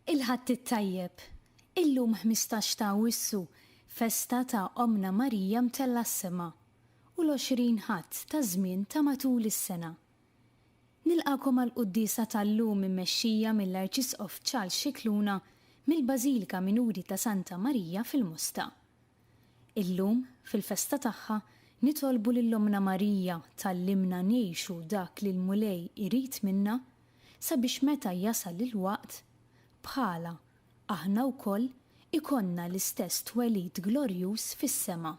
Il-ħadd it-tajjeb, illum 15 ta' Awwissu, festa ta' Omna Marija mtella s-sema u l-20 ħadd ta' żmien ta' matul is-sena. Nilqakom għall-qudiesa tal-lum immexxija mill-Arċisqof Charles Scicluna mill-Bażilika Minuri ta' Santa Marija fil-Musta. Illum, fil-festa tagħha, nitolbu lill-Omna Marija tallimna ngħixu dak li l-Mulej irid minna sabiex meta jasal il-waqt bħala aħna wkoll ikonna l-istess twelid glorjuż fis-sema.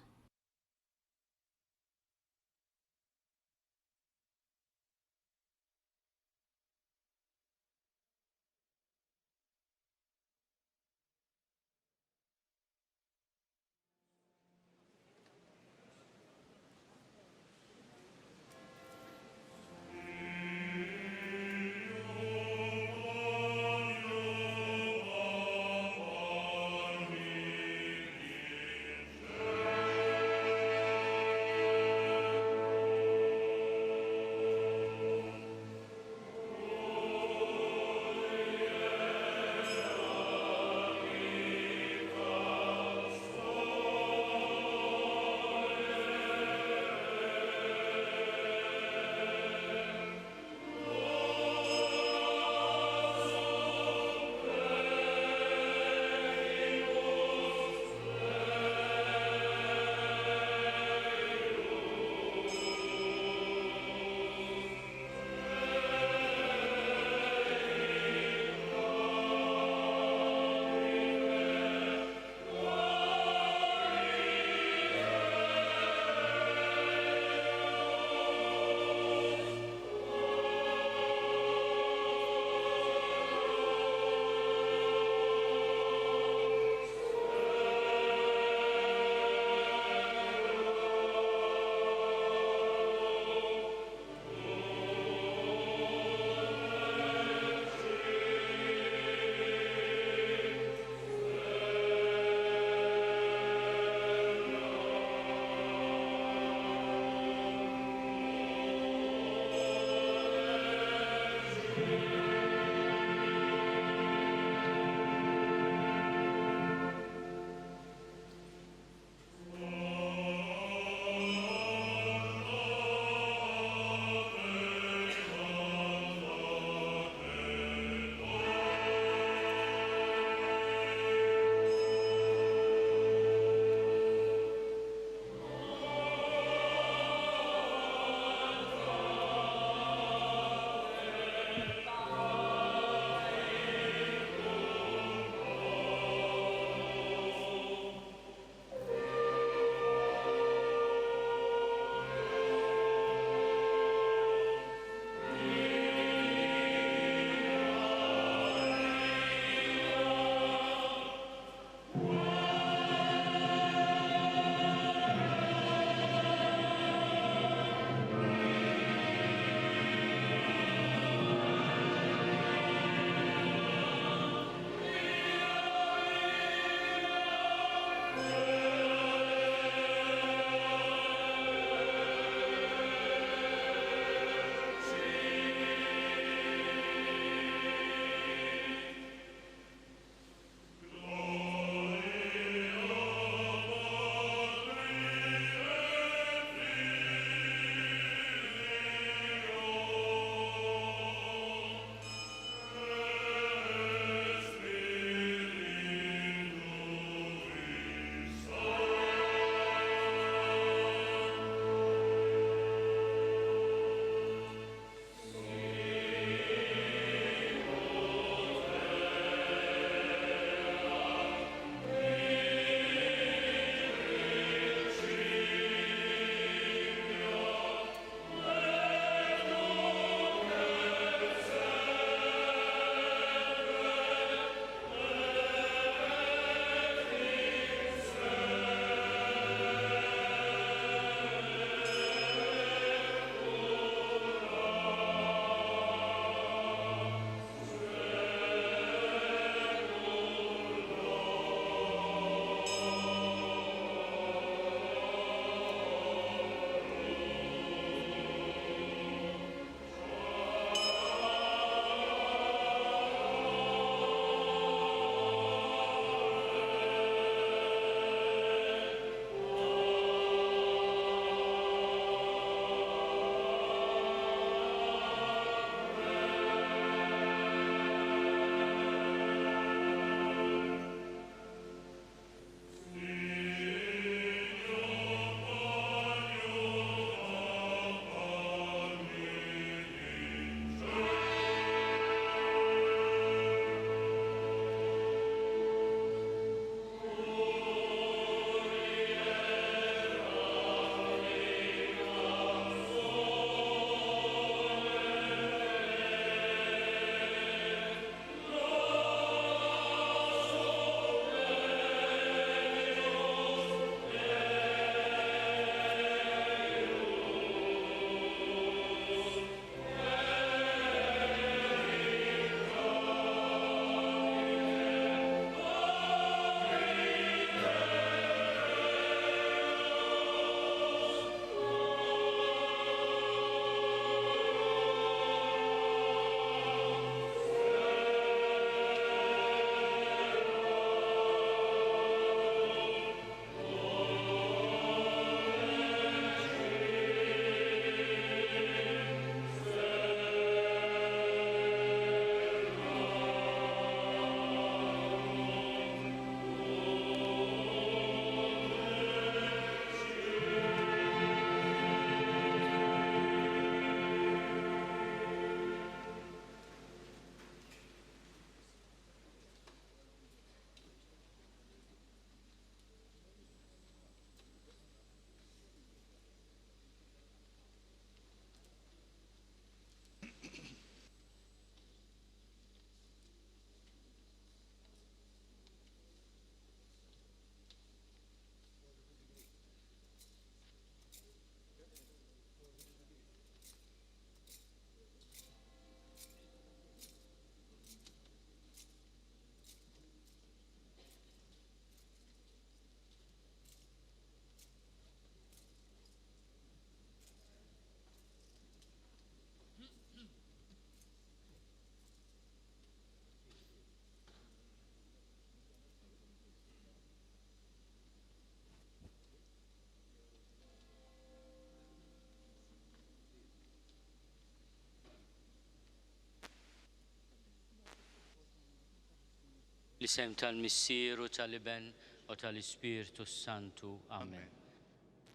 L-isem tal-Missieru tal-Iben u tal-Ispirtu Santu. Amen.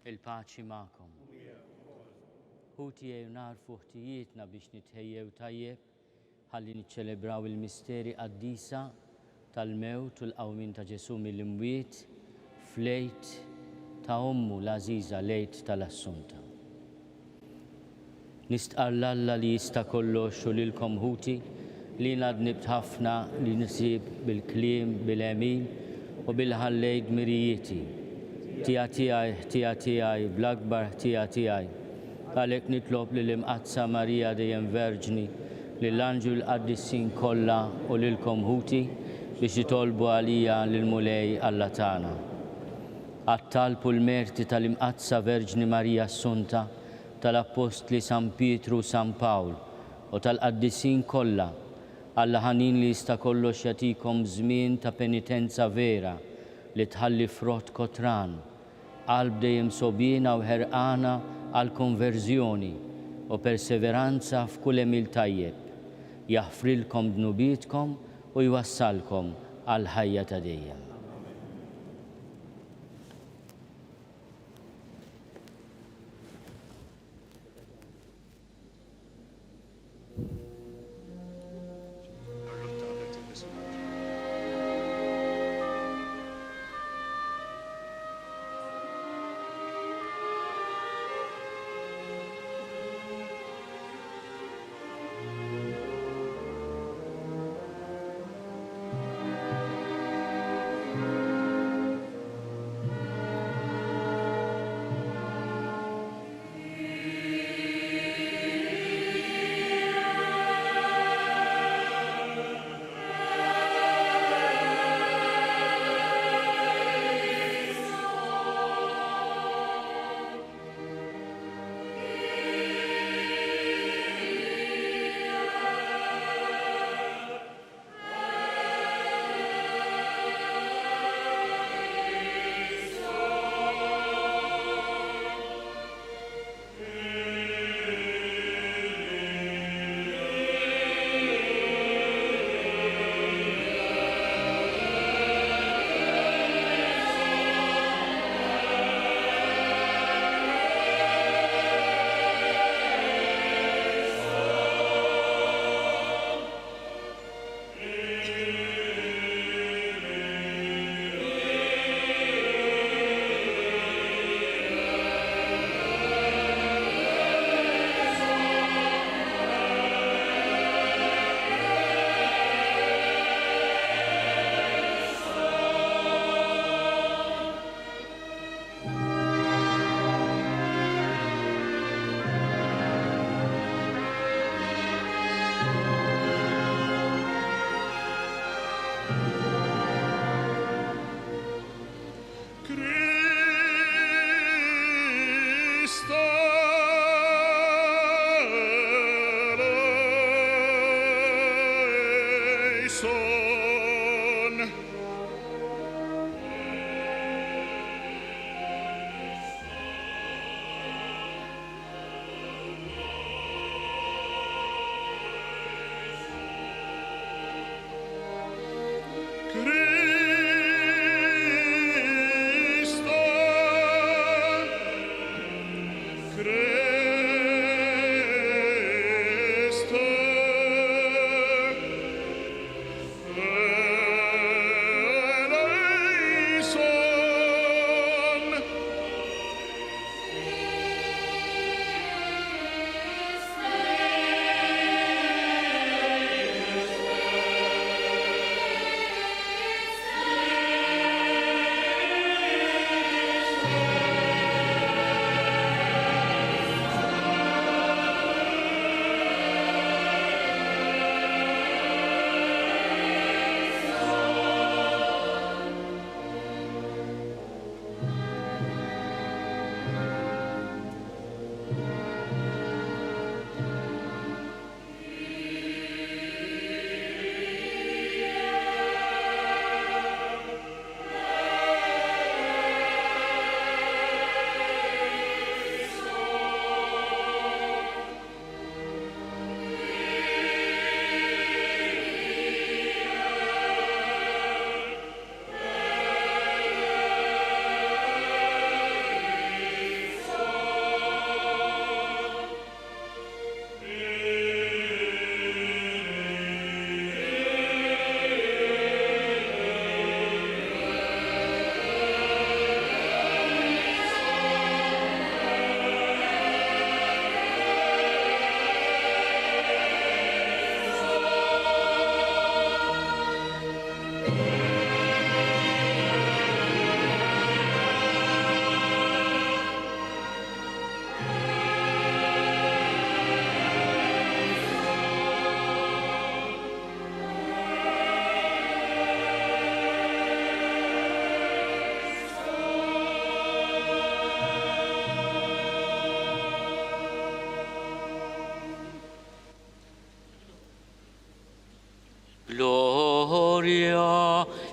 Il-paċi ma'kom. Ħuti jew narfu ħtijietna biex nitħejjew tajjeb ħalli niċċelebraw il-misteri qaddisa tal-mewt u l-qawmin ta' Ġesu mill-imwiet f'lejt ta' Ommu l-Għażiża lejt tal-Assunta. Nistqarr Alla li jista' kollox u lilkom ħuti li nadnibt ħafna li nisib bil-kliem bil-emin u bil-ħallejt mirijieti. Tija tiegħi bl-akbar tija tiegħi. Għalhekk nitlob lill-imqazza Marija dejjem Verġni lill-anġu l-qaddissin kollha u lilkom ħuti biex jitolbu għalija lill-mulej Alla tagħna. Għat-talb u l-merti tal-imqazza Verġni Marija Assunta, tal-Apostli San Pietru u San Pawl u tal-qaddissin kollha, Alla ħanin li jista' kollox jagħtikom żmien ta' penitenza vera li tħalli frott kotran, qalb dejjem sobiena u ħerqana għal konverżjoni u perseveranza f'kull emil tajjeb, jaħfrilkom dnubietkom u jwassalkom għal ħajja ta' dejjem.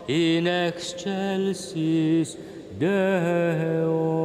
in excelsis Deo.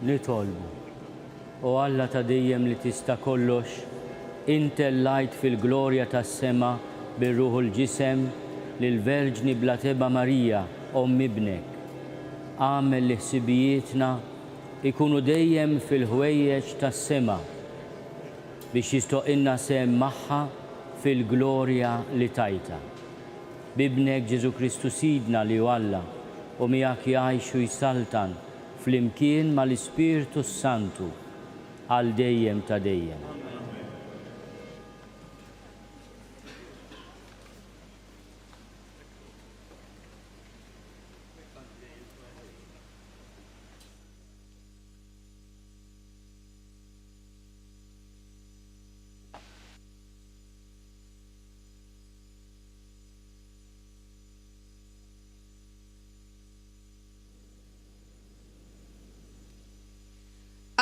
nitolbu. O Alla ta' dejjem li tista' kollox, intellajt fil-glorja tas-sema bir-Ruħu l-ġisem lill-Verġni bla teba Marija, Omm ibnek. Għamel li ħsibijietna ikunu dejjem fil-ħwejjeġ tas-sema biex jistoqilna sehem magħha fil-glorja li tajta. Bibnek Ġesu Kristu Sidna li hu Alla u miegħek jgħix u jsaltan flimkien mal-Ispiritu Santu għal dejjem ta' dejjem.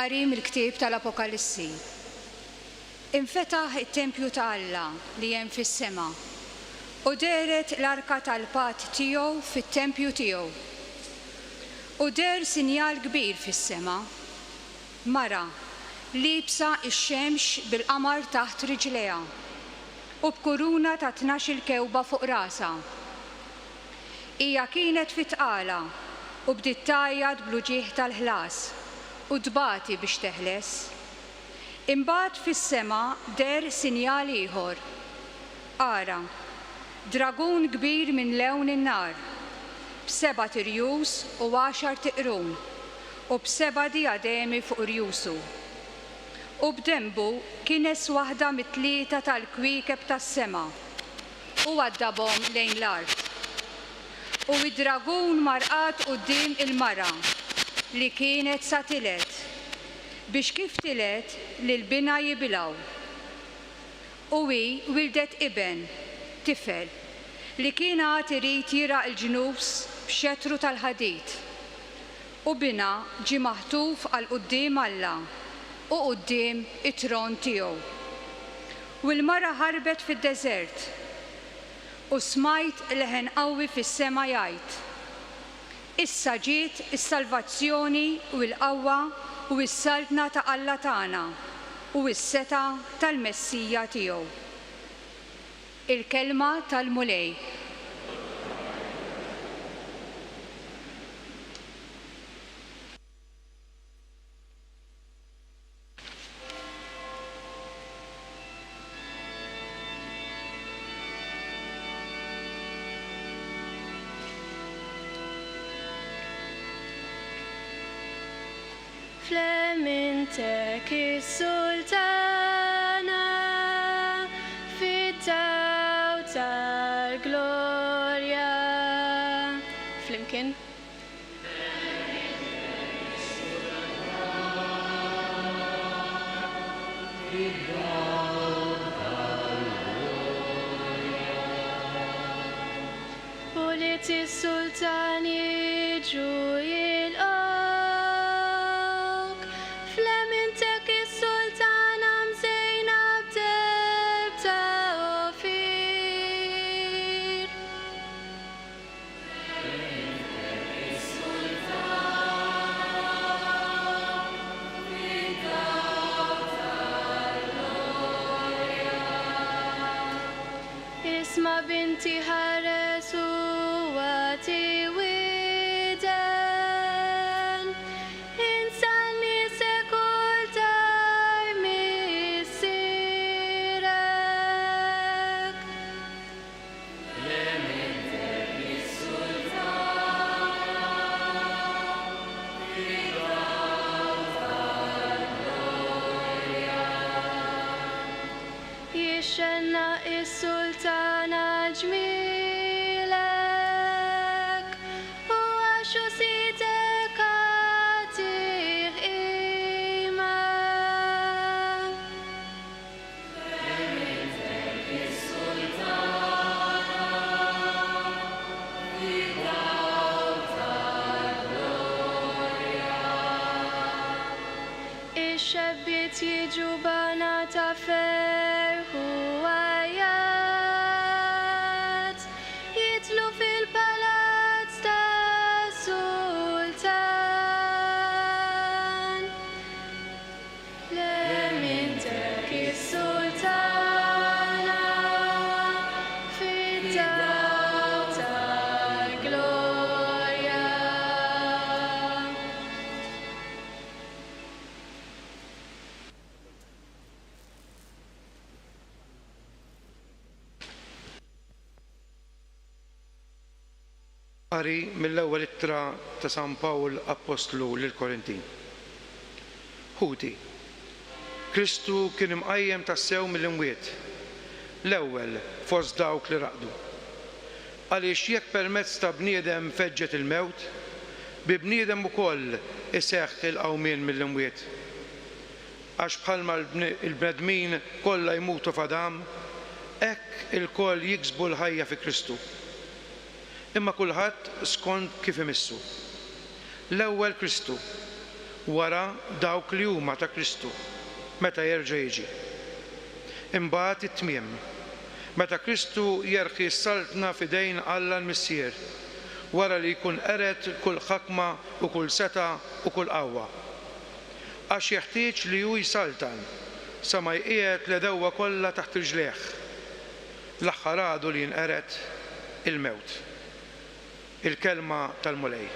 Qari mill-ktieb tal-Apokalissi. Infetaħ it-tempju ta' Alla li hemm fis-sema u deret l-arka tal-Patt tiegħu fit-tempju tiegħu. U der sinjal kbir fis-sema, mara libsa x-xemx bil-qamar taħt riġleha u b'kuruna ta' 12 kewba fuq rasa. Hija kienet fitqala u bdiet tajjad bl-uġigħ tal-ħlas u tbati biex teħles. Imbagħad fis-sema der sinjal ieħor. Ara, dragun kbir minn lewn in-nar, b'7 tirjus u 10 tiqrun u b'7 diademi fuq rjusu. U b'dembu kienes waħda mit-3 tal-kwiekeb tas-sema u għaddabhom lejn l-art. U id-dragun marqat quddiem il-mara li kienet sa tilet biex kif tilet lil-bina jibilgħu. U hi wildet iben, tifel, li kien għad irid jiraq il-ġnus b'xettru tal-ħadid. U bina ġie maħtuf għal quddiem Alla u quddiem it-tron tiegħu. U l-mara ħarbet fid-deżert u smajt leħen qawwi fis-sema jgħid: Issa ġiet is-salvazzjoni u l-qawwa u s-saltna ta' Alla tagħna u s-seta tal-Messija tiegħu. Il-kelma tal-mulej. Flemintek is-Sultana fit-taw tal-glorja. Flimkien. U li tis-sultani ġu Isma binti ħares u għati widen, insanni sekultar missirek. Lemintek is-Sultana fid-dawl tal-glorja. Jixxenna is-Sultana ġmielek u għaxu sitek għatiq ima. Lemintek is-Sultana fid-dawl tal-glorja. Ix-xebbiet jiġu bana ta' ferħu għajat, jitlu fil-palazz ta' Sultan. Qari mill-ewwel ittra ta' San Pawl Apostlu lill-Korintin. Ħuti, Kristu kien imqajjem tassew mill-imwiet, l-ewwel fost dawk li raqdu. Għaliex jekk permezz ta' bniedem feġġet il-mewt, bi bniedem ukoll iseħħ il-qawmien mill-imwiet. Għax bħalma l-bnedmin kollha jmutu f'Adam, hekk il-koll jiksbu l-ħajja fi Kristu. Imma kulħadd skont kif imissu. L-ewwel Kristu, wara dawk li huma ta' Kristu, meta jerġa' jiġi. Imbagħad it-tmiem, meta Kristu jerħi s-saltna f'idejn Alla l-Missier, wara li jkun qeret kull ħakma u kull seta u kull qawwa. Għax jeħtieġ li hu jsaltan sa ma jqiegħed l-edewwa kollha taħt rijlejh. L-aħħar għadu li jinqered il-mewt. Il-kelma tal-Mulej.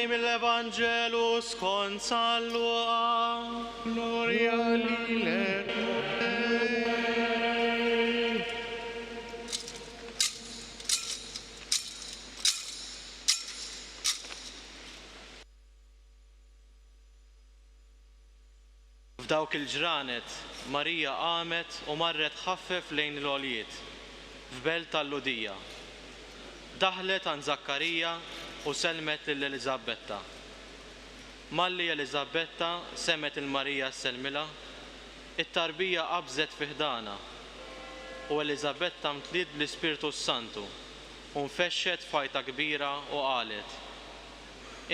Evanġeli mill-Evanġelu skont San Luqa. Gloria lilek. F'dawk il-ġranet, Marija qamet u marret ħaffef lejn l-għoljiet, f'belt tal-Ludija. Daħlet għand Zakkarija u selmet lill-Eliżabetta. Malli Eliżabetta semet il-Marija s-selmila, it-tarbija qabżet fi ħdana u Eliżabetta mtliet bl-Ispiritu Santu u nfexxet fajta kbira u qalet: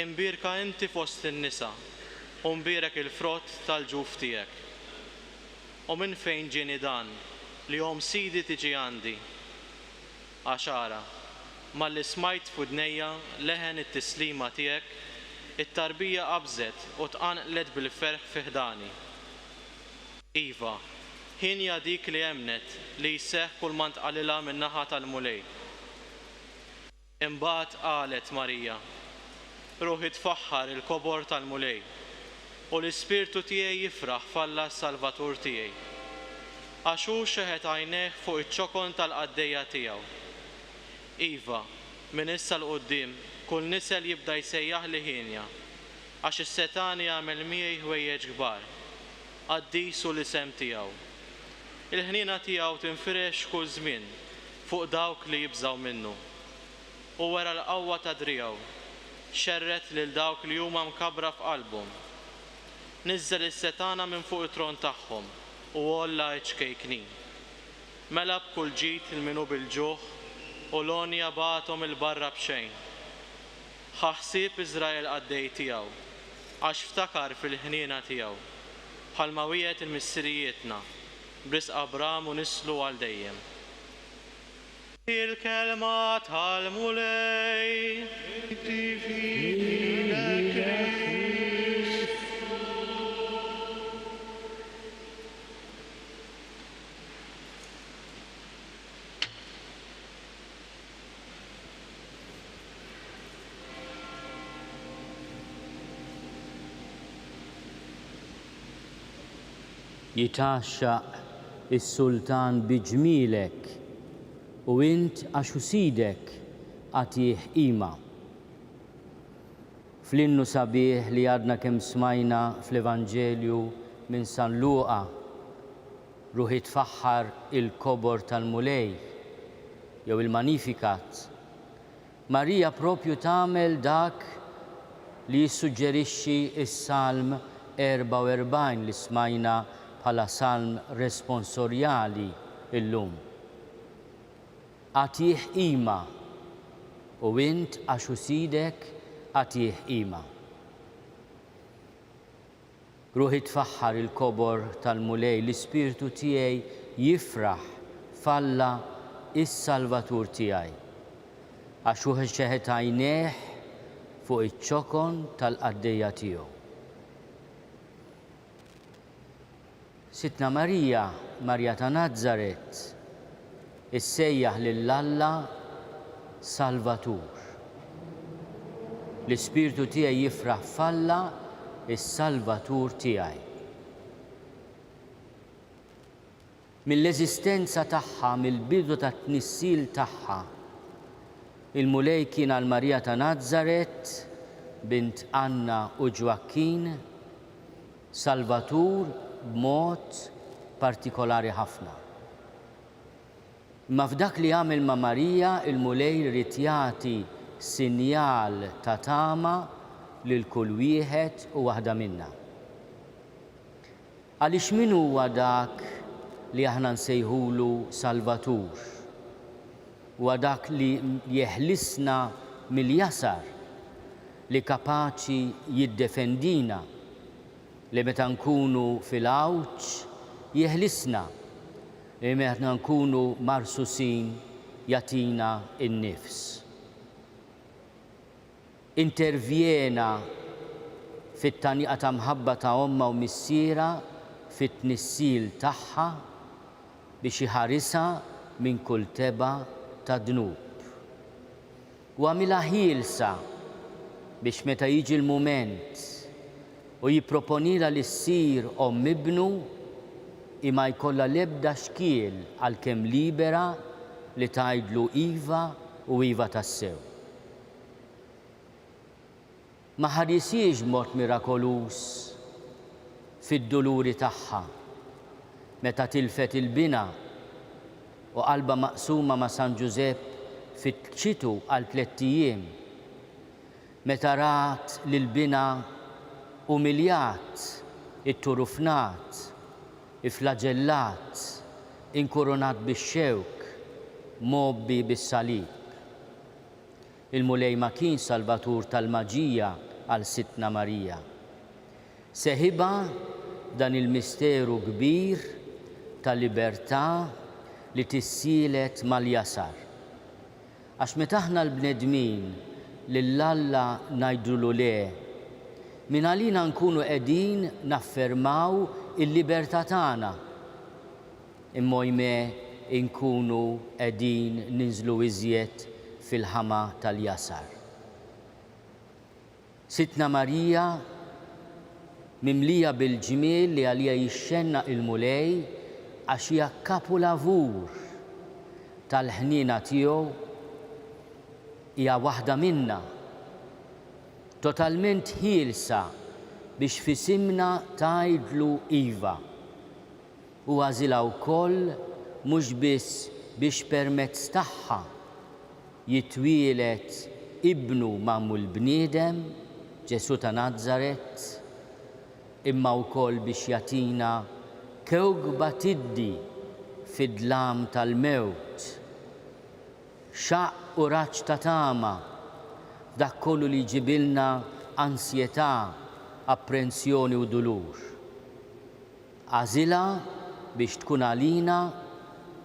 Imbirka inti fost in-nisa u mbirek il-frott tal-ġuf tiegħek. U minn fejn ġieni dan li jom sidi tiġi għandi? Għaxara, malli smajt f'udnejja leħen it-tislima tiegħek, it-tarbija qabżet u tqanqlet bil-ferħ fi ħdani. Iva, ħinja dik li emnet li jseħħ kull ma ntqalilha min-naħa tal-mulej. Imbagħad qalet Marija: Ruħi tfaħħar il-kobor tal-mulej u l-Ispirtu tiegħi jifraħ f'Alla s-Salvatur tiegħi. Għax hu xeħet għajnejh fuq iċ-ċokon tal-qaddejja tiegħu. Iva, minn issa l-qudiem kull nisel jibda jsejjaħ li ħinja, għax is-Setan jagħmel miegħi ħwejjeġ kbar, qaddisu l-isem tiegħu. Il-ħniena tiegħu tinfirex kull żmien fuq dawk li jibżgħu minnu. U wara l-qawwa ta' driegħu xerret lil dawk li huma mkabbra f'qalbhom. Niżżel is-setana minn fuq it-tron tagħhom u olla ċkejknin. Mela b'kull ġid il-minu bil-ġuħ u l-onja bagħathom il-barra b'xejn. Ħaħsib Iżrael qaddej tiegħu għax ftakar fil-ħniena tiegħu bħalma wiegħed il-missirijietna b'risq Abraham u nislu għal dejjem. Il-kelma tal-mulej. Jitaxxaq is-sultan biġmielek u int għaxu sidek għatih qima. Fl-innu sabiħ li għadna kemm smajna fl-Evanġelju minn San Luqa, ruħi tfaħħar il-kobor tal-mulej jew il-Magnificat. Marija propju tagħmel dak li jissuġġerixxi s-Salm 44 li smajna bħala salm responsorjali illum. Għatih qima u int għaxu sidek għatih qima. Ruħi tfaħħar il-kobor tal-mulej, l-Ispirtu tiegħi jifraħ f'Alla is-Salvatur tiegħi. Għaxu xeħet għajnejh fuq iċ-ċokon tal-qaddejja tiegħu. Sitna Marija, Marja ta' Nażaret, issejjaħ lill-Alla Salvatur. L-Ispirtu tiegħi jifraħ f'Alla is-Salvatur tiegħi. Mill-eżistenza tagħha, mill-bidu tat-tnissil tagħha, il-mulej kien għal Marija ta' Nażaret, bint Anna u Ġwakkin, Salvatur b'mod partikolari ħafna. Ma f'dak li għamel ma' Marija, il-mulej rid jagħti sinjal ta' tama lil kull wieħed u waħda minna. Għaliex min huwa dak li aħna nsejħulu Salvatur? Huwa dak li jeħlisna mill-jasar, li kapaċi jiddefendina, li meta nkunu fil-għawġ jeħlisna, li meta nkunu marsusin jatina in-nifs. Intervjena fit-taniqa ta' mħabba ta' omma u missiera fit-tnissil tagħha biex iħarisha minn kull teba ta' dnub. U għamilha ħielsa biex meta jiġi l-mument u jipproponila li ssir ibnu imma jkollha l-ebda xkiel għalkemm libera li tgħidlu iva u iva tassew. Ma ħarisiex b'mod mirakolus fid-duluri tagħha meta tilfet il-bina u qalba maqsuma ma' San Giuseppe fit-ċitu għal 3 ijiem, meta rat lil-bina umiljat, itturufnat, iflagellat, inkoronat bix-xewk, mobbi bis-salib. Il-mulej ma kien salvatur tal-maġija għal Sitna Marija. Seħiba dan il-misteru kbir tal-libertà li tissielet mal-jasar. Għax meta aħna l-bnedmin lill-Alla ngħidulu le, min għalina nkunu qegħdin naffermaw il-libertà tagħna. Immojme nkunu qegħdin ninżlu iżjed fil-ħama tal-jasar. Sitna Marija mimlija bil-ġmiel li għalija jixxenna il-mulej għax hija kapulavur tal-ħniena tiegħu, hija waħda minna, totalment ħielsa biex fisimna tgħidlu iva. U għażilha wkoll mhux biss biex permezz tagħha jitwielet ibnu magħmul bniedem, Ġesu ta' Nażaret, imma wkoll biex jagħtina kewkba tiddi fid-dlam tal-mewt, xaq u raġġ ta' tama f'dak kollu li jġibilna ansjetà, apprensjoni u dulur. Għażilha biex tkun għalina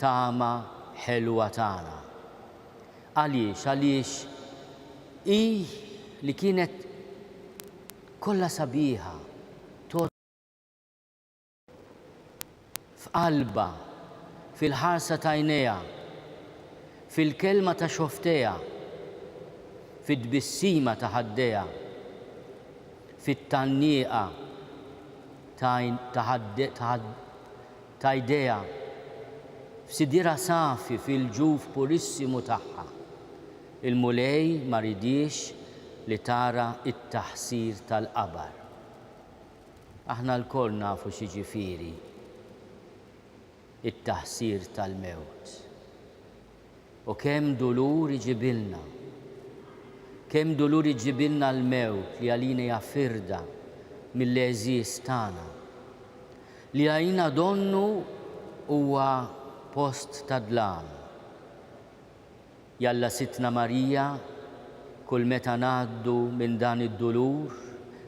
tama ħelwa tagħna. Għaliex hi li kienet kollha sabiħa, f'qalba, fil-ħarsa ta' għajnejha, fil-kelma ta' xoftejha, fid-tbissima ta' ħaddejha, fit-tannieqa ta' idejha, f'sidira safi fil-ġuf purissimu tagħha. Il-mulej ma ridix li tara it-taħsir tal-qabar. Aħna l-koll nafu xi ġifieri it-taħsir tal-mewt. U kemm dulur iġibilna, kemm dulur iġibilna l-mewt li għalina hija firda mill-eżiż tagħna, li għalina donnu huwa post ta' dlam. Jalla Sitna Marija, kull meta ngħaddu minn dan id-dulur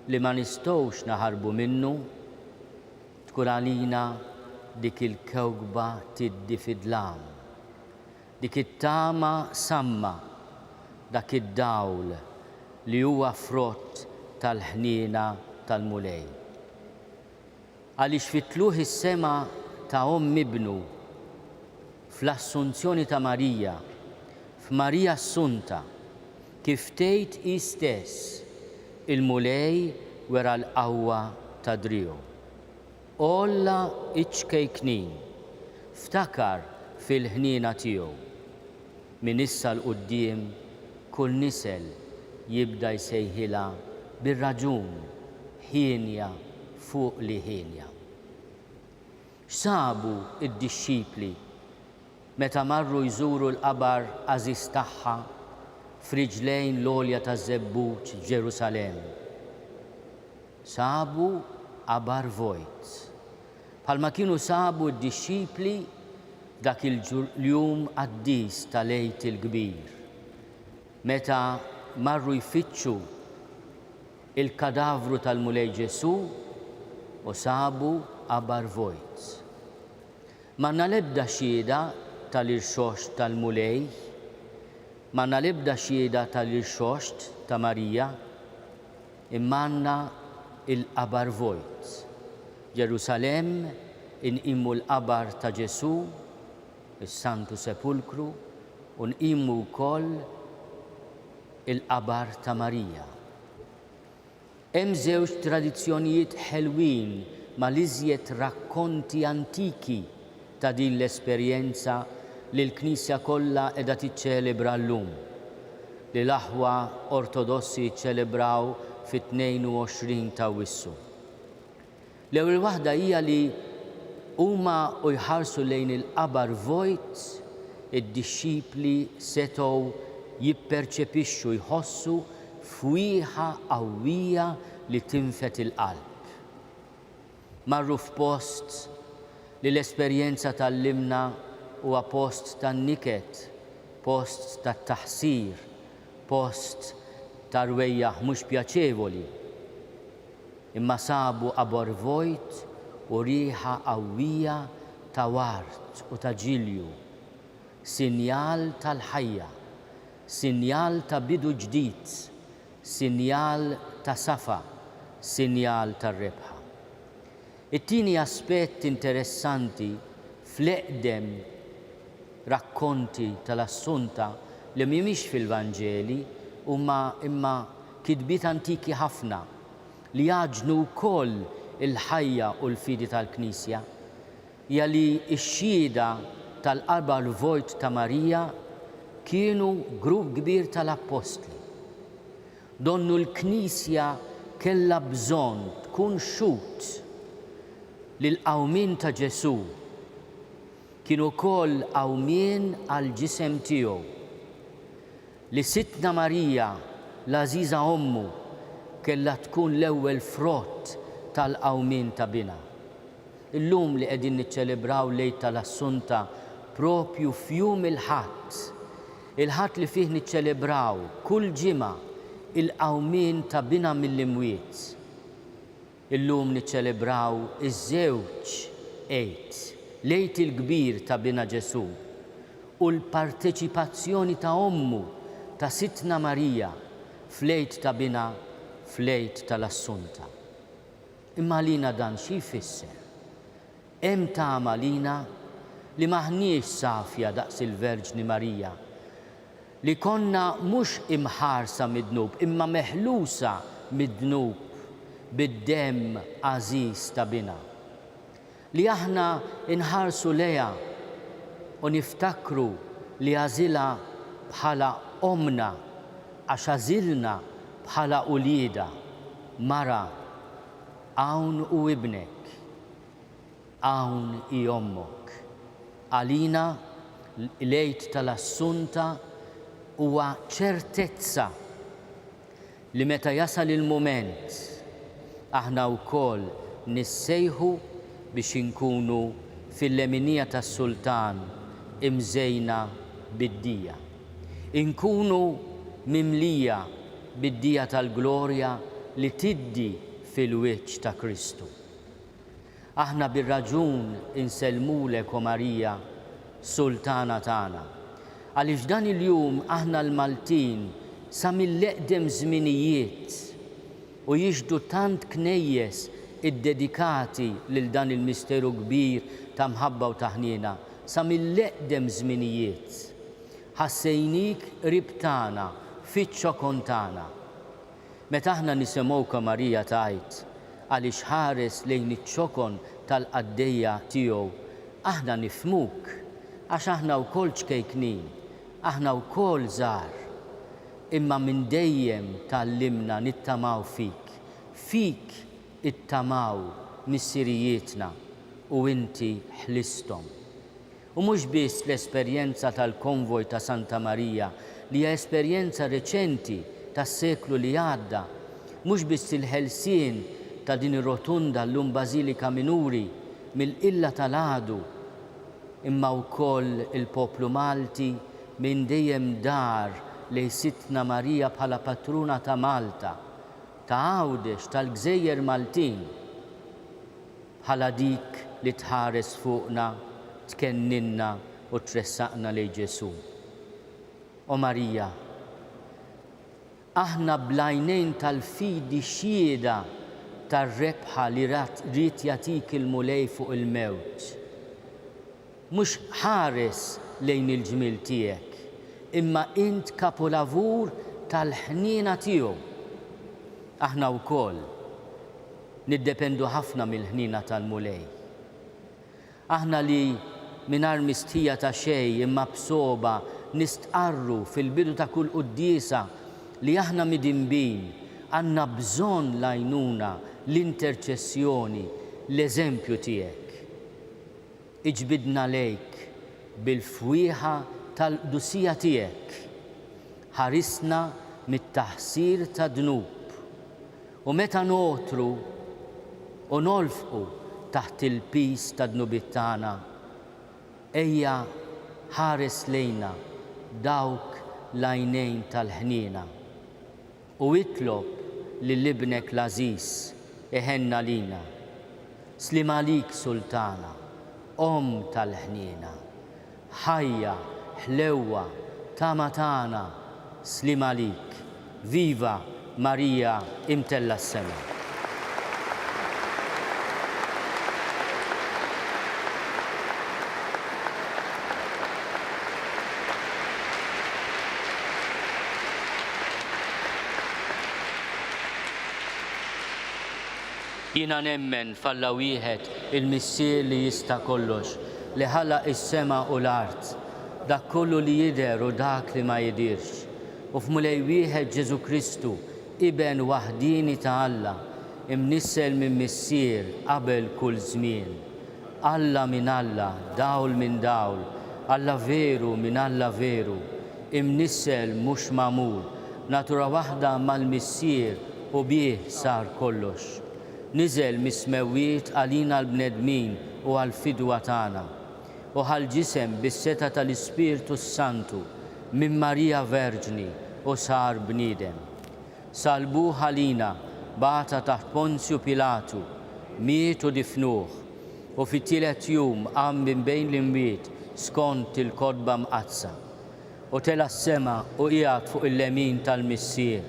li ma nistgħux naħarbu minnu, tkun għalina dik il-kewkba tiddi fid-dlam, dik it-tama samma, dak id-dawl li huwa frott tal-ħniena tal-mulej. Għaliex fit-tluħ is-sema ta' ibnu fl-assunzjoni ta' Marija, f'Marija Assunta, kif tgħid hi stess il-mulej wera l-qawwa ta' drieħu. Olla iċkejknin, ftakar fil-ħniena tiegħu. Min issa l-qudiem kull nisel jibda jsejħilha bir-raġun ħienja fuq li ħienja. X'sabu id-dixxipli meta marru jżuru l-qabar għażiż tagħha f'riġlejn l-għolja taż-żebbuġ f'Ġerusalemm? Sabu qabar vojt, bħalma kienu sabu d-dixxipli dak il-jum qaddis tal-Għid il-Kbir, meta marru jfittxu il-kadavru tal-mulej Ġesu u sabu qabar vojt. M'għandna l-ebda xhieda tal-irxoxt tal-mulej, m'għandna l-ebda xhieda tal-irxoxt ta' Marija, imma għandna il-qabar vojt. Ġerusalem inqimmu l-qabar ta' Ġesu, is-Santu Sepulkru, u nqimmu wkoll il-qabar ta' Marija. Hemm żewġ tradizzjonijiet ħelwin mal-iżjed rakkonti antiki ta' din l-esperjenza li l-Knisja kollha qiegħda tiċċelebra llum, li l-aħwa Ortodossi jiċċelebraw fit-22 ta' Awwissu. L-ewwel waħda hija li huma jħarsu lejn il-qabar vojt, id-dixxipli setgħu jipperċepixxu jħossu fwieħa qawwija li tinfet il-qalb. Marru f'post li l-esperjenza tal-limna huwa post tan-niket, post tat-taħsir, post ta' rwejjaħ mhux pjaċevoli. Imma sabu qabor vojt u riħa qawwija ta' wart u ta' ġilju, sinjal tal-ħajja, sinjal ta' bidu ġdid, sinjal ta' safa, sinjal tar-rebħa. It-tieni aspett interessanti fl-eqdem rakkonti tal-Assunta li mhimiex fil-Vanġeli huma imma kitbiet antiki ħafna li jaġnu wkoll il-ħajja u l-fidi tal-Knisja hija li x-xhieda tal-qabar vojt ta' Marija kienu grupp kbir tal-Apostli. Donnu l-Knisja kellha bżonn tkun xut lil qawmien ta' Ġesu, kienu wkoll qawmien għal ġisem tiegħu. Li Sittna Marija, l-Għażiża Ommu, kellha tkun l-ewwel frott tal-qawmien ta' bina. Illum li qegħdin niċċelebraw lejl tal-Assunta propju f'jum il-Ħadd. Il-Ħadd li fih niċċelebraw kull ġimgħa il-qawmien ta' bina mill-imwiet. Illum niċċelebraw iż-żewġ għejt, l-għejt il-kbir ta' bina Ġesu u l-parteċipazzjoni ta' Ommu ta' Sittna Marija fl-għejt ta' bina, fl-għejt tal-Assunta. Imma lina dan xi jfisser? Hemm tama lina li maħniex safja daqs il-Verġni Marija, li konna mhux imħarsa mid-dnub, imma meħlusa mid-dnub bid-demm għażiż ta' bina. Li aħna inħarsu leha u niftakru li għażilha bħala omna għax għażilna bħala ulieda, mara, hawn u ibnek, hawn hi ommok. Għalina l-għejt tal-Assunta huwa ċertezza li meta jasal il-mument aħna wkoll nissejħu biex inkunu fil-leminija tas-Sultan imżejna bid-dija. Inkunu mimlija bid-dija tal-glorja li tiddi fil-wiċċ ta' Kristu. Aħna bir-raġun insellmulek o Marija, Sultana tagħna. Għaliex dan il-jum aħna l-Maltin sa mill-eqdem żminijiet u jiġdu tant knejjes id-dedikati lil dan il-misteru kbir ta' mħabba u taħnina sa mill-eqdem żminijiet. Ħassejnik ribtana, fiċ-ċokon tagħna. Meta aħna nisimgħuka Marija tajt għaliex ħares lejn iċ-ċokon tal-qaddejja tiegħu, aħna nifhmuk għax aħna wkoll ċkejknin, aħna wkoll żgħar. Imma minn dejjem tallimna nittamaw fik. Fik ittamaw missirijietna u inti ħlistom. U mhux biss l-esperjenza tal-konvoj ta' Santa Marija li hija esperjenza reċenti tas-seklu li għadda, mhux biss il-ħelsien ta' din ir-rotunda llum Bażilika Minuri mill-qilla tal-għadu, imma wkoll il-poplu Malti minn dejjem dar lej Sittna Marija bħala patruna ta' Malta, ta' Għawdex, tal-Gżejjer Maltin, bħala dik li tħares fuqna, tkenninna u tressaqna lej Ġesu. O Marija, aħna blajnejn tal-fidi xhieda tar-rebħa li rid jagħtik il-mulej fuq il-mewt. Mhux ħares lejn il-ġmiel tiegħek, imma int kapolavur tal-ħniena tiegħu. Aħna wkoll niddependu ħafna mill-ħnina tal-mulej. Aħna li mingħajr mistħija ta' xejn imma b'soba nistqarru fil-bidu ta' kull quddiesa li aħna midinbin għandna bżonn l-għajnuna, l-interċessjoni, l-eżempju tiegħek. Iġbidna lejk bil-fwieħa tal-qdusija tiegħek. Ħarisna mit-taħsir ta' dnub. U meta notru u nolfqu taħt il-pis ta' dnubit tagħna, ejja ħares lejna dawk l-għajnejn tal-ħniena u itlob lill-ibnek l-Aziz iħenna lina. Slim għalik Sultana, tal-ħniena, ħajja, ħlewwa, tama tagħna, slim għalik. Viva Marija imtella s-sema. Jiena nemmen falla wieħed il-missier li jista' kollox, li ħalaq is-sema u l-art, dak kollu li jidher u dak li ma jidirx. U f'mulej wieħed Ġesu Kristu, iben waħdini ta' Alla, imnissel minn missier qabel kull żmien. Alla minn Alla, dawl minn dawl, Alla veru minn Alla veru, imnissel mhux magħmul, natura waħda mal-missier u bih sar kollox. Niżel mis-smewwiet għalina l-bnedmin u għal-fidwa tagħna u ħal-ġisem bis-seta tal-Ispirtu Santu minn Marija Verġni u sar bniedem. Salbu ħalina bata taħt Ponzju Pilatu, miet u difnuh u fit-tielet jum qam minn bejn l-imwiet skont il-kodba mqazza u tela s-sema u qiegħed fuq il-lemin tal-missier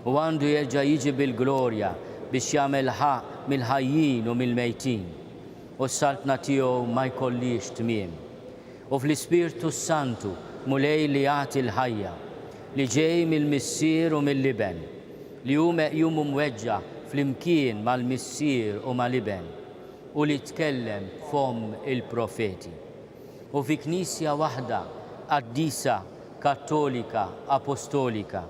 u għandu jerġa' jiġi bil-glorja biex jagħmel ħaq mill-ħajjin u mill-mejtin u s-saltna tiegħu ma jkollix tmiem. U fl-Ispirtu Santu mulej li jagħti l-ħajja li ġej mill-missier u mill-liben li hu meqjum u mweġġa flimkien mal-missier u mal-liben u li tkellem fom il-profeti. U fi knisja waħda qaddisa kattolika apostolika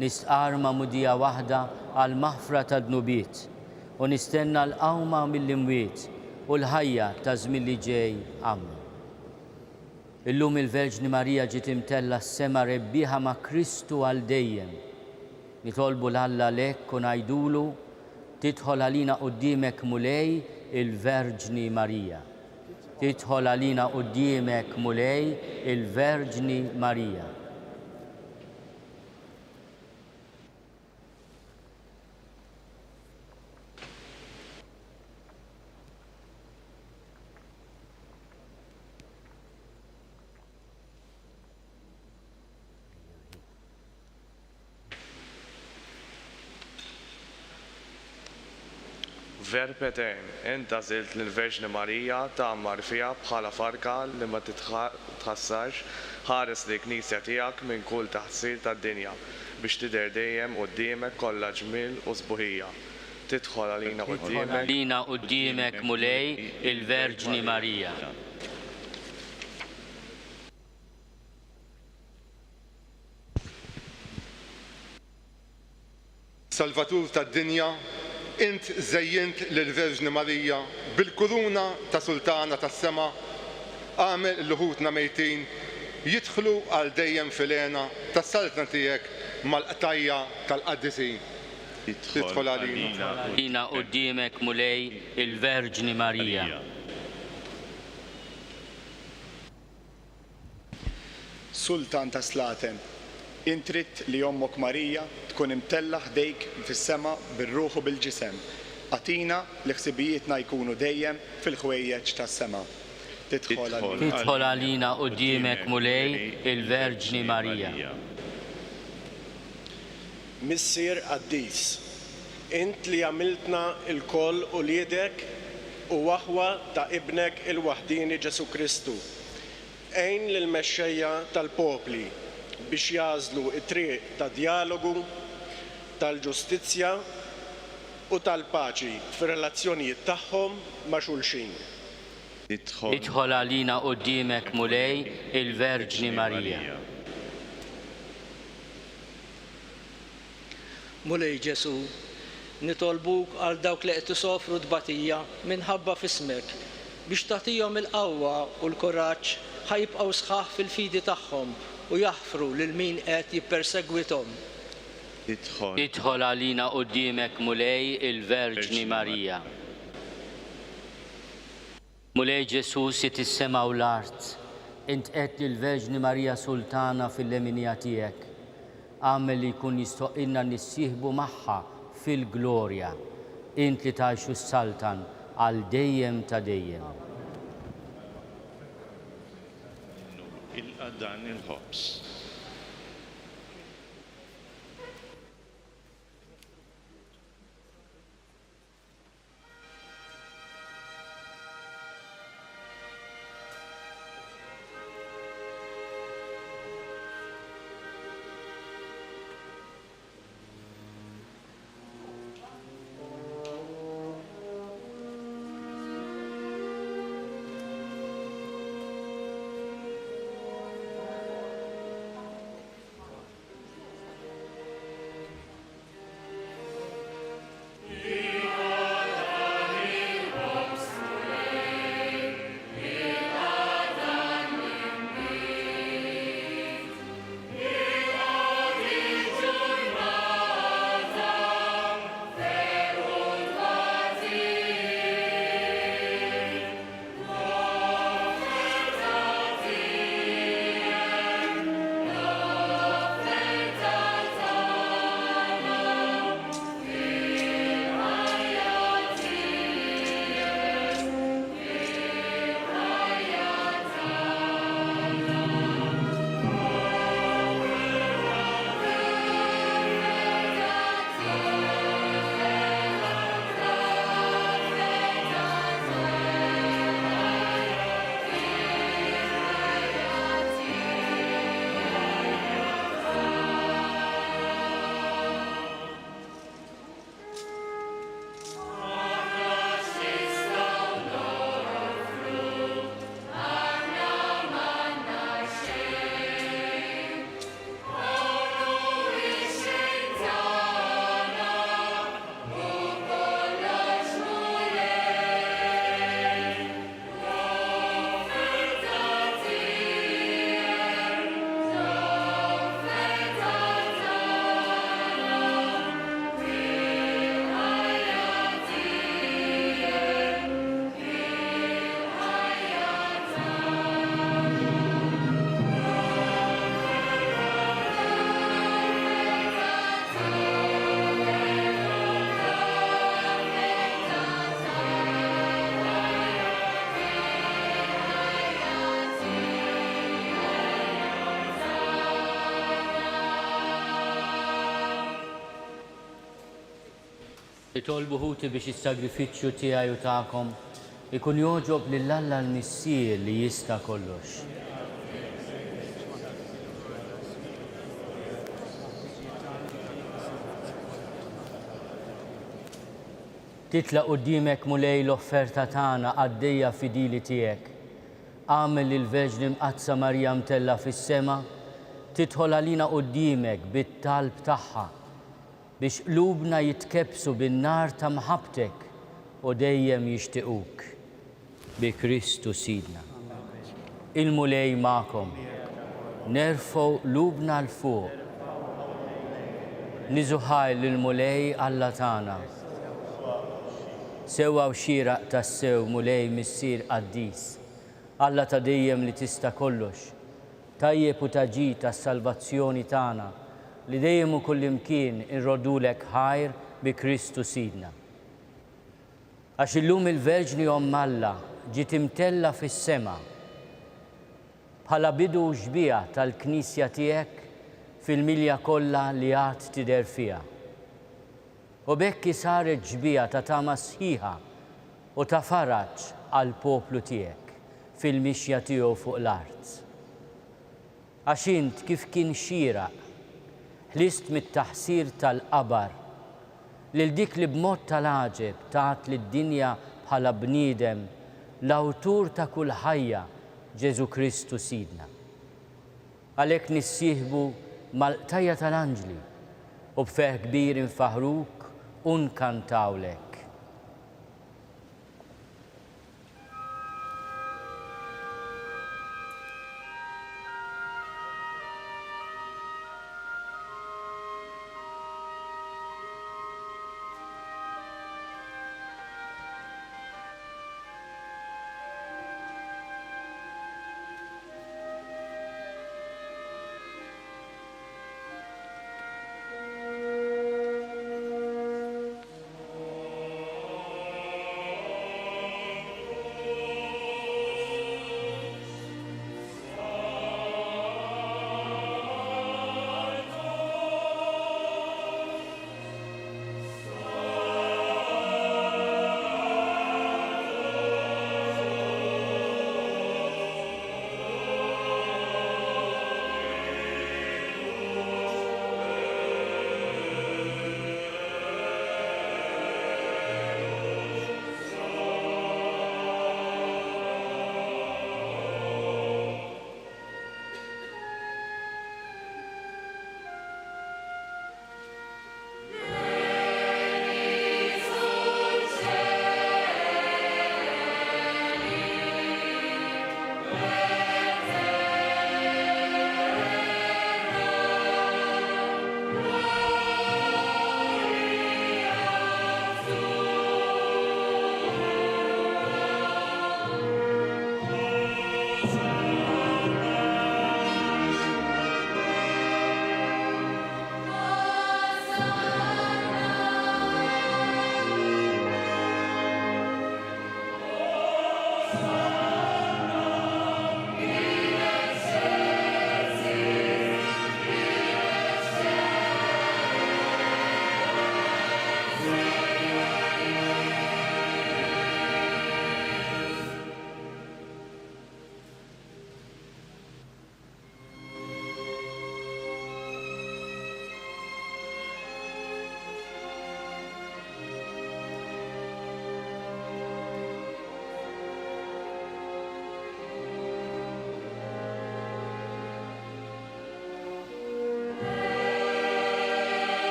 nistqar ma' mudija waħda għal maħfra ta' dnubiet u nistenna l-qawma mill-imwiet u l-ħajja ta' żmien li ġej għamlu. Illum il-Verġni Marija ġiet imtella s-sema rebbieħa ma' Kristu għal dejjem. Nitolbu l-Alla lek u ngħidulu tidħol għalina quddiemek mulej il-Verġni Marija. Tidħol għalina quddiemek mulej il-Verġni Marija. Verbetejn, enta zilt l-Verġni Marija tagħmmar fiha bħala farka li ma titħassarx ħares li knisja tiegħek minn kull taħsir tad-dinja biex tidher dejjem quddiemek kollha ġmiel u sbuħija. Tidħol għalina quddiemek mulej il-Verġni Marija. Salvatur tad-dinja, int żejjint lill-Verġni Marija bil-kuruna ta' Sultana tas-sema, għamel l-ħutna mejtin jidħlu għal dejjem fil-għena tas-saltna tiegħek mal-qtajja tal-qaddisin. Tidħol għalina quddiemek mulej il-Verġni Marija. Sultan ta' Slaten, intrit li Ommok Marija tkun imtella ħdejk fis-sema bir-ruħ u bil-ġisem. Atina li ħsibijietna jkunu dejjem fil-ħwejjeġ tas-sema. Tidħol għalina quddiemek mulej il-Verġni Marija. Missier Qaddis, int li għamiltna il-koll u liedek u waħwa ta' ibnek il-waħdini Ġesu Kristu. Ejn lill-mexxejja tal-popli biex jażlu it-triq ta' dialogu tal-ġustizzja u tal-paċi fir-relazzjonijiet tagħhom ma' xulxin. Idħol għalina qudiemek mulej il-Verġni Marija. Mulej Ġesu, nitolbuk għal dawk li qed isofru tbatija minħabba f'ismek biex tagħtihom il-qawwa u l-kuraġġ ħajbqgħu sħaħ fil-fidi tagħhom u jaħfru lil min qed jippersegwithom. Idħol għalina qudiemek mulej il-Verġni Marija. Mulej Ġesu si tis-sema u l-art, int qed lill-Verġni Marija Sultana fil-leminija tiegħek. Għamel li jkun jistoqilna nissieħbu magħha fil-glorja, int li tgħixu s-Saltan għal dejjem ta' dejjem. Il-qadan il-ħobs. Itolbu ħuti biex is-sagrifiċċju tiegħi u tagħkom ikun joġob lill-Alla l-Missier li jista' kollox. Titla' quddiemek mulej l-offerta tagħna għaddejja fidili tiegħek. Għamel lil Verġni Mqazza Marija mtella fis-sema tidħol għalina quddiemek bit-talb tagħha biex qlubna jitkebsu bin-nar ta' mħabbtek u dejjem jixtiequk. Bi Kristu Sidna. Il-mulej magħkom. Nerfgħu qlubna l fuq. Niżuħaj lill-mulej Alla tagħna. Sewwa u xieraq tas-sew mulej missier qaddis. Alla ta' dejjem li tista' kollox. Tajjeb u taġi tas-salvazzjoni tagħna li dejjem u kullimkien irrodulek ħajr bi Kristu Sidna. Għax illum il-Verġni Omm Alla ġiet imtella fis-sema bħala bidu ġbija tal-Knisja tiegħek fil-milja kollha li għad tidher fiha. U bekk saret ġbija ta' tama sħiħa u ta' faraġġ għall poplu tiegħek fil-mixja tiegħu fuq l-art. Għax int kif kien xieraq ħlist mit-taħsir tal-qabar lil dik li b'mod tal-għaġeb tat lid-dinja bħala bniedem l-awtur ta' kull ħajja Ġesu Kristu Sidna. Għalhekk nissieħbu mal-qtajja tal-anġli u b'feħ kbir infaħruk u nkantawlek.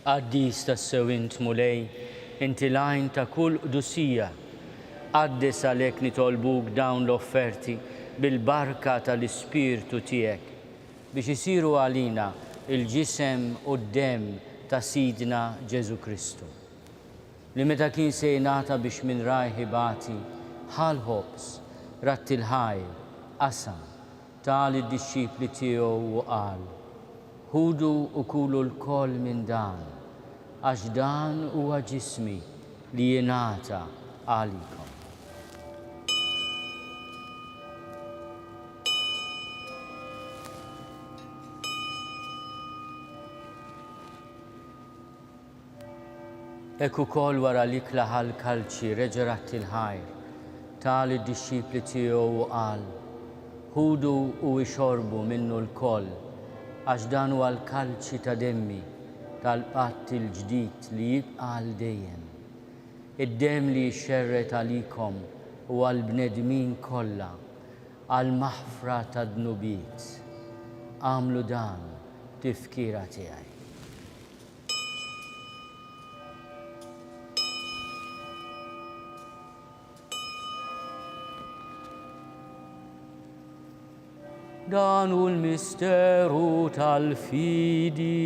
Qaddis tas-sew int mulej, inti lajn ta' kull qdusija. Qaddis għalhekk nitolbuk dawn l-offerti bil-barka tal-Ispirtu tiegħek biex isiru għalina il-ġisem u d-dem ta' Sidna Ġesu Kristu. Li meta kien se jingħata biex minn rajħi bati bħal ħobs ratti l-ħajr qasam tal id-disċipli tiegħu u qal: ħudu u kulu l-koll minn dan, għax dan huwa ġismi li jingħata għalikom. Hekk ukoll wara li klaħa l-kalċi reġa' ratti l-ħajr tal id-disċipli tiegħu u qal: ħudu u ixorbu minnu l-koll, għax dan huwa l-kalċi ta' demmi tal-patt il-ġdid li jibqa' għal dejjem. Id-dem li jxerret għalikom u għall-bnedmin kollha għal maħfra ta' dnubiet. Għamlu dan tifkira tiegħi. dan hu l-misteru tal-fidi.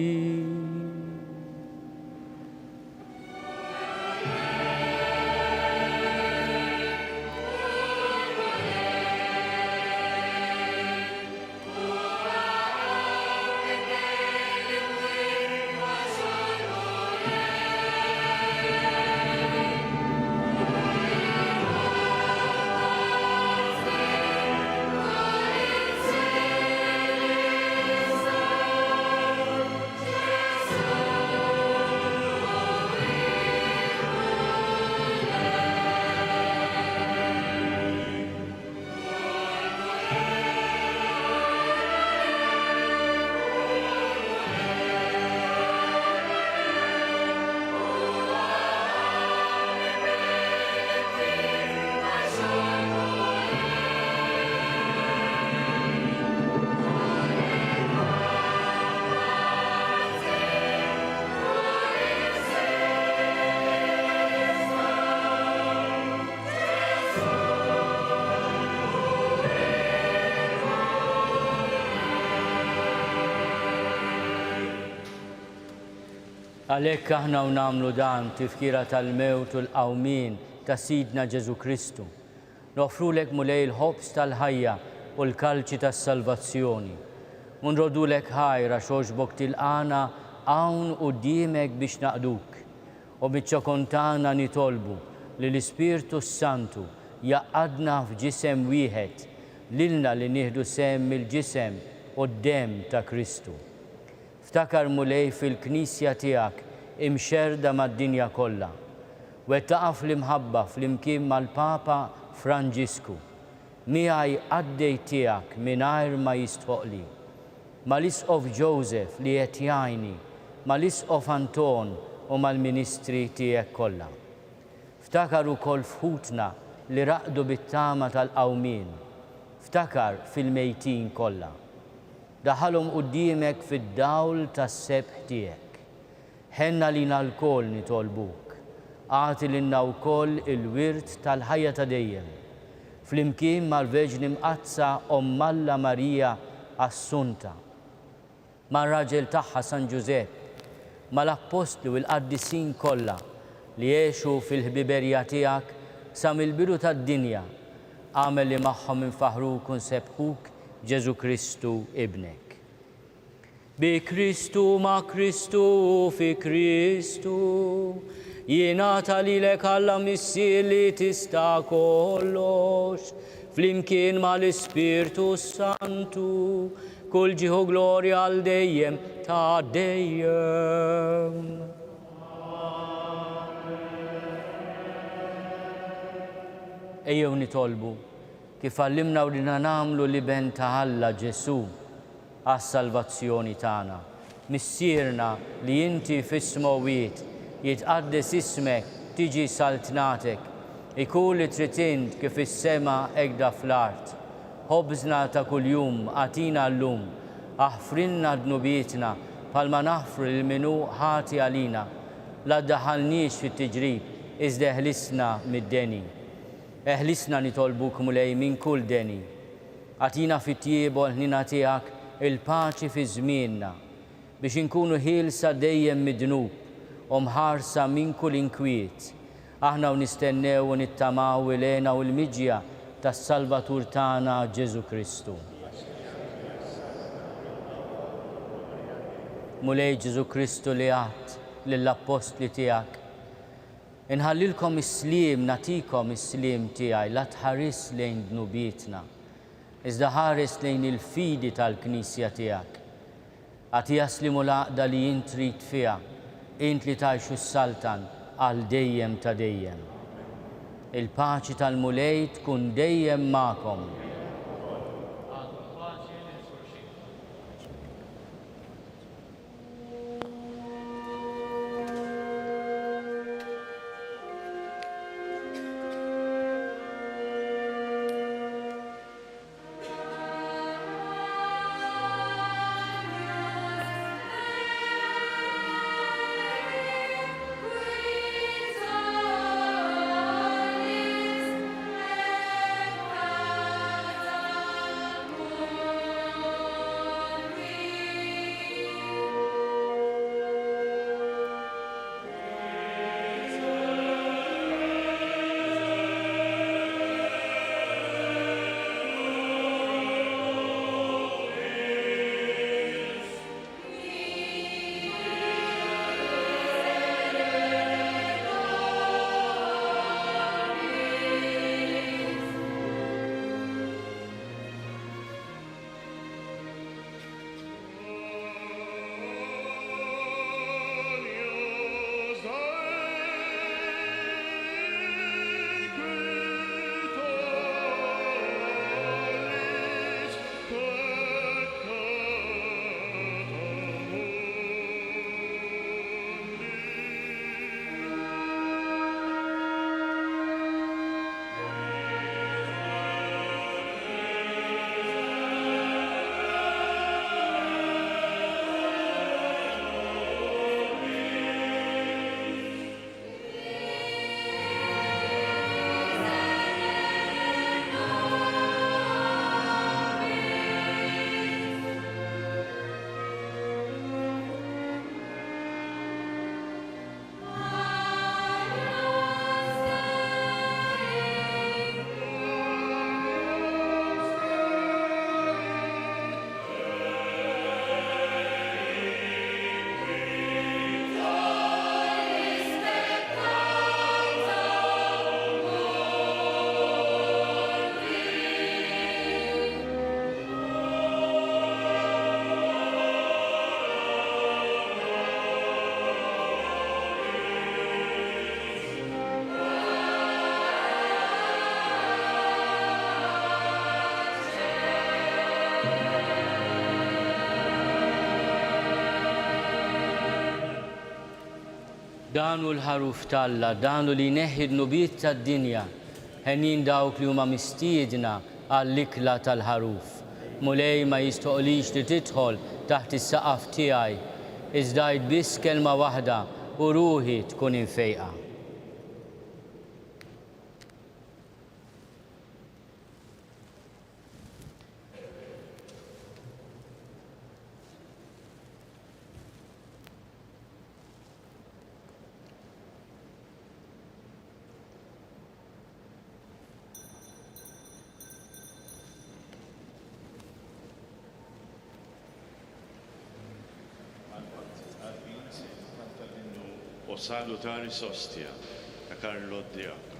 Għalhekk aħna u nagħmlu dan tifkira tal-mewt u l-qawmien ta' Sidna Ġesu Kristu. Nofrulek mulej il-ħobs tal-ħajja u l-kalċi tas-salvazzjoni. U nrodulek ħajra xogħġbok tilqana hawn quddiemek biex naqduk. U biċ-ċokontana nitolbu li l-Ispirtu Santu jaqadna f'ġisem wieħed lilna li nieħdu sehem mill-ġisem u d-dem ta' Kristu. Ftakar mulej fil-Knisja tiegħek imxerda mad-dinja kollha. Wettaqa fl-imħabba fl-imkien mal-Papa Franġisku. Miegħi għaddej tiegħek mingħajr ma jistħoqli. Mal-Isqof Joseph li qed jgħinni, mal-Isqof Anton u mal-Ministri tiegħek kollha. Ftakar ukoll fħutna li raqdu bit-tama tal-qawmien. Ftakar fil-mejtin kollha. Daħalhom quddiemek fid-dawl tas-sebħ tiegħek. Ħenna lina l-koll nitolbuk. Għati lilna wkoll il-wirt tal-ħajja ta' dejjem. Flimkien mal-Verġni Mqazza Ommalla Marija Assunta. Mar-raġel tagħha San Ġusepp, mal-Apostlu u l-Qaddisin kollha li jgħixu fil-ħbiberja tiegħek sa mill-bidu tad-dinja. Għamel li magħhom infaħruk u nsebħuk Ġesu Kristu ibnek. Bi Kristu ma' Kristu fi Kristu, jingħata lilek Alla missier li tista' kollox, flimkien mal-Ispirtu Santu, kull ġieħu glorja għal dejjem ta' dejjem. Ejjew nitolbu kif għallimna u li nagħmlu li ben ta' Alla Ġesu għas-salvazzjoni tagħna. Missierna li inti fis-smowiet jitqaddes ismek tiġi saltnatek, ikun li trid int kif is-sema hekk fl-art. Ħobżna ta' kuljum għatina llum, aħfrilna dnubietna bħalma naħfru lil minu ħati għalina. La ddaħħalniex fit-tiġrib, iżda eħlisna mid-deni. Eħlisna nitolbuk mulej minn kull deni. Għatina fit-tjieba l-ħnina tiegħek il-paċi fi żmienna biex inkunu ħielsa dejjem mid-dnub u mħarsa minn kull inkwiet. Aħna u nistennew u nittamaw il-għena u l-miġja tas-Salvatur tagħna Ġesu Kristu. Mulej Ġesu Kristu li għadt lill-Apostli tiegħek, inħallilkom is-sliem, natikom is-sliem tiegħi, la tħares lejn dnubietna, iżda ħares lejn il-fidi tal-Knisja tiegħek. Għati jaslimu l-għaqda li jint trid fiha, int li tgħixu s-saltan għal dejjem ta' dejjem. Il-paċi tal-mulej tkun dejjem magħkom. Dan hu l-ħaruf tal-Alla, dan hu li jneħħi d-nubiet tad-dinja, ħennin dawk li huma mistiedna għall-ikla tal-ħaruf. Mulej ma jistoqlix li tidħol taħt is-saqaf tiegħi, iżda jgħid biss kelma waħda u ruħi tkun infejqa. O salutaris ostia, a Carlo Diacono.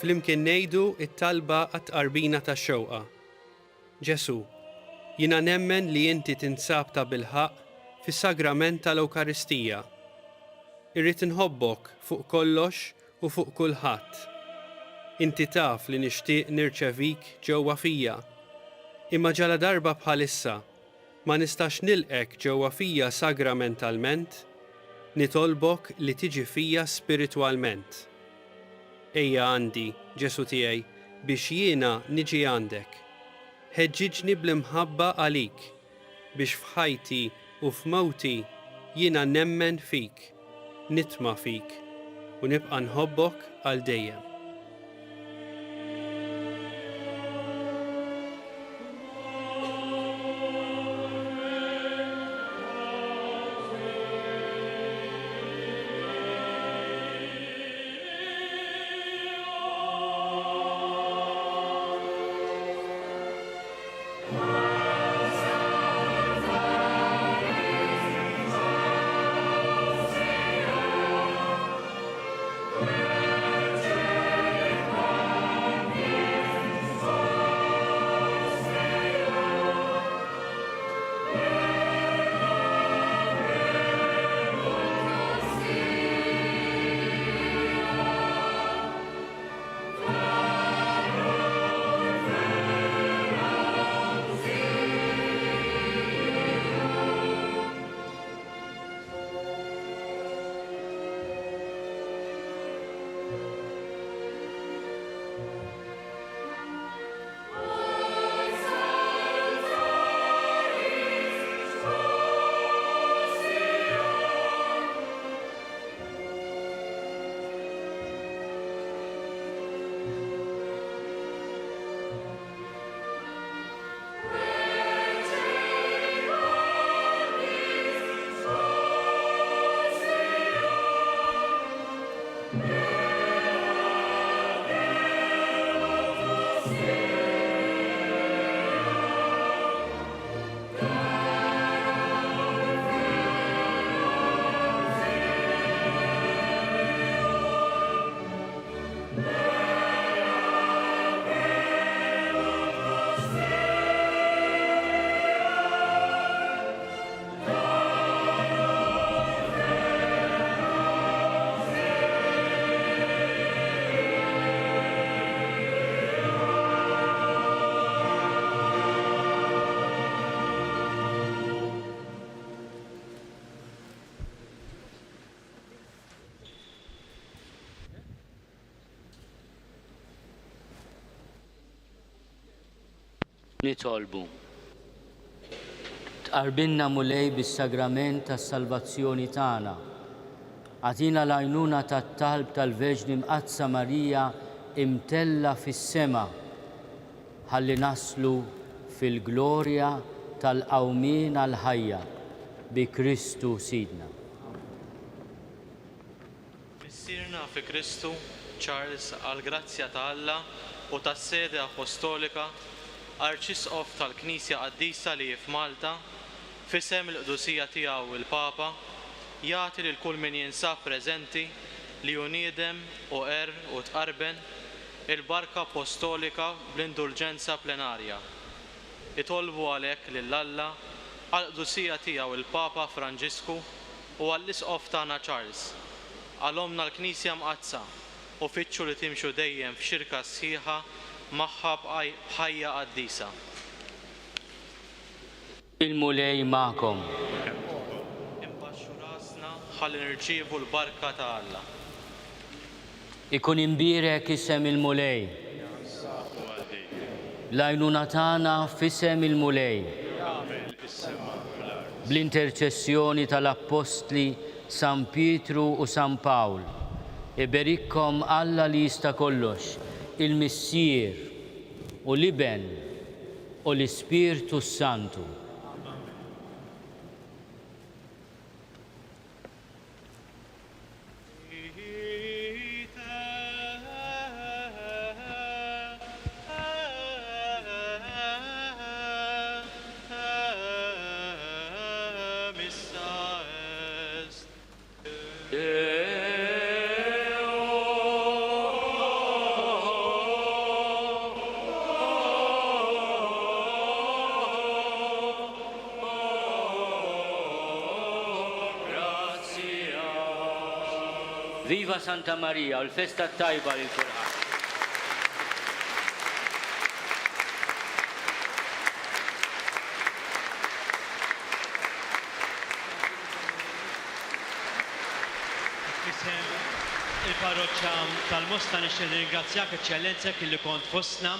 Flimkien ngħidu it-talba għat-qarbina tax-xewqa. Ġesu, jiena nemmen li inti tinsab ta' bilħaq fis-sagrament tal-Ewkaristija. Irrid inħobbok fuq kollox u fuq kulħadd. Inti taf li nixtieq nirċevik ġewwa fija. Imma ġala darba bħalissa ma nistax nilqek ġewwa fija sagramentalment, nitolbok li tiġi fija spiritwalment. Ejja għandi, Ġesu tiegħi, biex jiena niġi għandek. Ħeġġiġni bl-imħabba għalik, biex f'ħajti u f'mewti jiena nemmen fik, nitma' fik u nibqa' nħobbok għal dejjem. Nitolbu. Tqarbilna mulej bis-sagrament tas-salvazzjoni tagħna. Għatina l-għajnuna tat-talb tal-Verġni Mqazza Marija imtella fis-sema ħalli naslu fil-glorja tal-qawmien għal-ħajja bi Kristu Sidna. Missirna fi Kristu Charles għal-grazzja ta' Alla u tas-sede apostolika Arċisqof tal-Knisja Qaddisa li f'Malta fisem il-qdusija tiegħu il-Papa jagħti lil kull min jinsab preżenti li juniedem u u tqarben il-barka apostolika bl-indulġenza plenarja. Itolbu għalhekk lil Alla għall-qdusija tiegħu il-Papa Franġisku u għall-Isqof tagħna Charles. Għalhomna l-Knisja Mqazza u fittxu li timxu dejjem f'xirka sħiħa magħha b'ħajja qaddisa. Il-mulej magħkom. Imbaxxu rasna ħalli nirċievu l-barka ta' Alla. Ikun imbierek isem il-mulej. L-għajnuna tagħna f'isem il-mulej. Bl-interċessjoni tal-Apostli San Pietru u San Pawl. Iberikkom Alla li jista' kollox, il-Missier u l-Iben u l-Ispirtu Santu. Viva Santa Maria, u l-festa tajba lil kulħadd. Fisem il-parroċċa tal-Mosta nixtieq nirringrazzjak Eċċellenzek illi kont fostna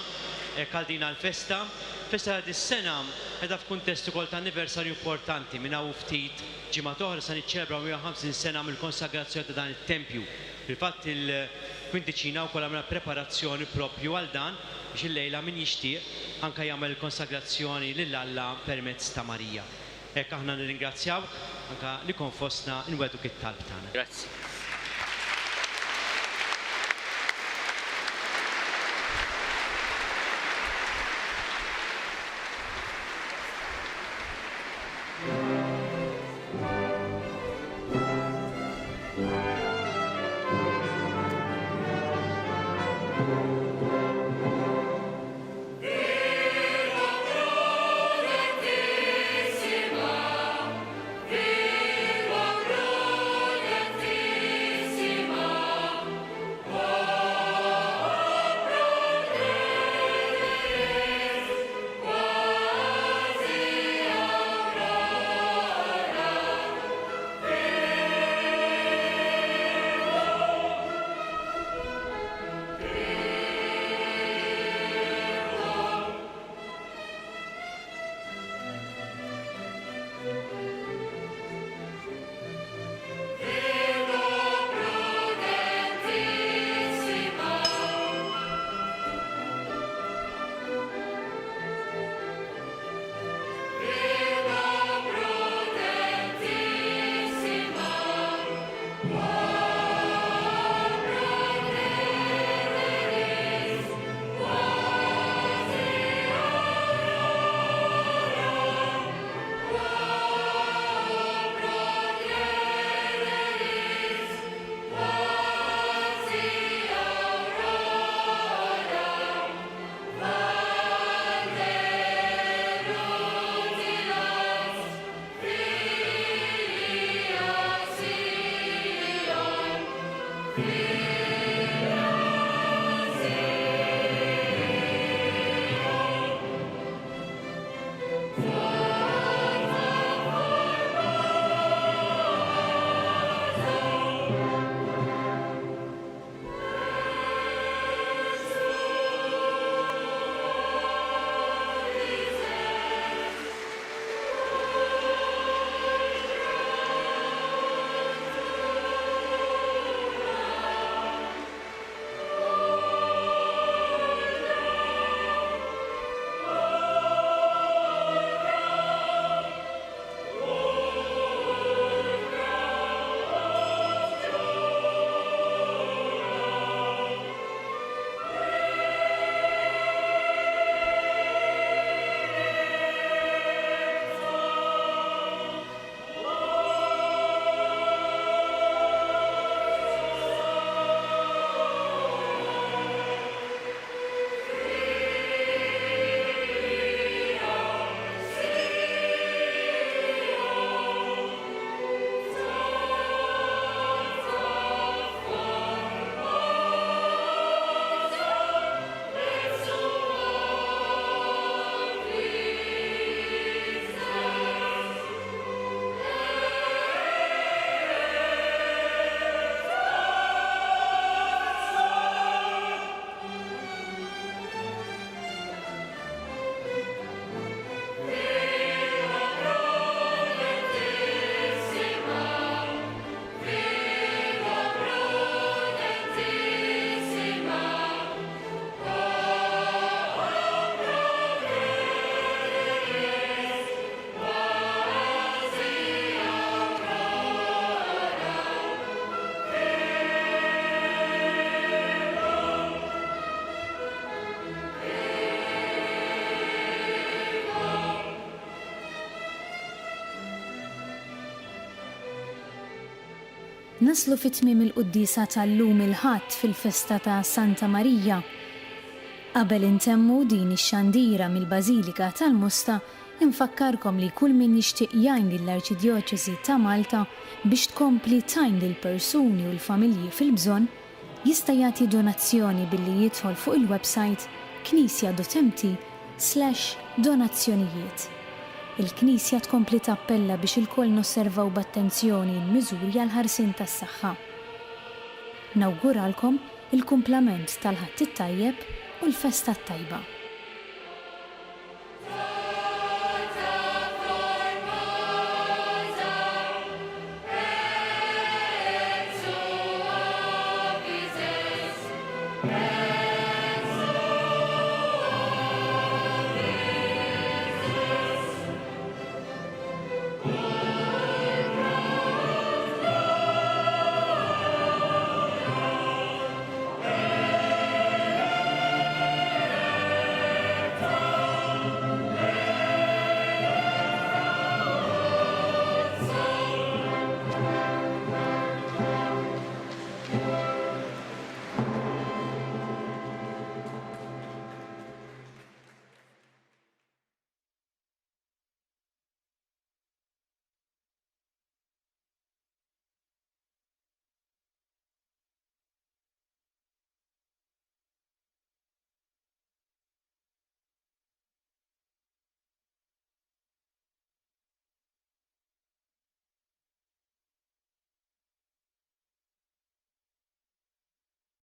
kaldina l-festa. Festa dis-sena qiegħda f'kuntest ukoll ta' anniversarju importanti minn hawn ftit ġimgħa oħra se niċċelebra 150 sena mill-konsagrazzjoni ta' dan it-tempju. Fil-fatt il-kwintiċina wkoll għamilna preparazzjoni proprju għal dan biex illejla min jixtieq anke jagħmel konsagrazzjoni lil Alla permezz ta' Marija. Hekk aħna nirringrazzjawk anke li kont fostna nweduk it-talb tagħna. Grazzi. Naslu fit-tmiem il-quddisa tal-lum il-ħadd fil-festa ta' Santa Marija. Qabel intemmu din ix-xandira mill-Bażilika tal-Musta, infakkarkom li kull min jixtieq jgħin lill-Arċidjoċesi ta' Malta biex tkompli tajn lil persuni u l-familji fil-bżonn, jista' jagħti donazzjoni billi jidħol fuq il-website knisja.mt/donazzjonijiet. Il-Knisja tkompli tappella biex il-koll nosservaw b'attenzjoni l-miżuri għal ħarsien tas-saħħa. Nawguralkom il-kumplament tal-ħadd it-tajjeb u l-festa tajba.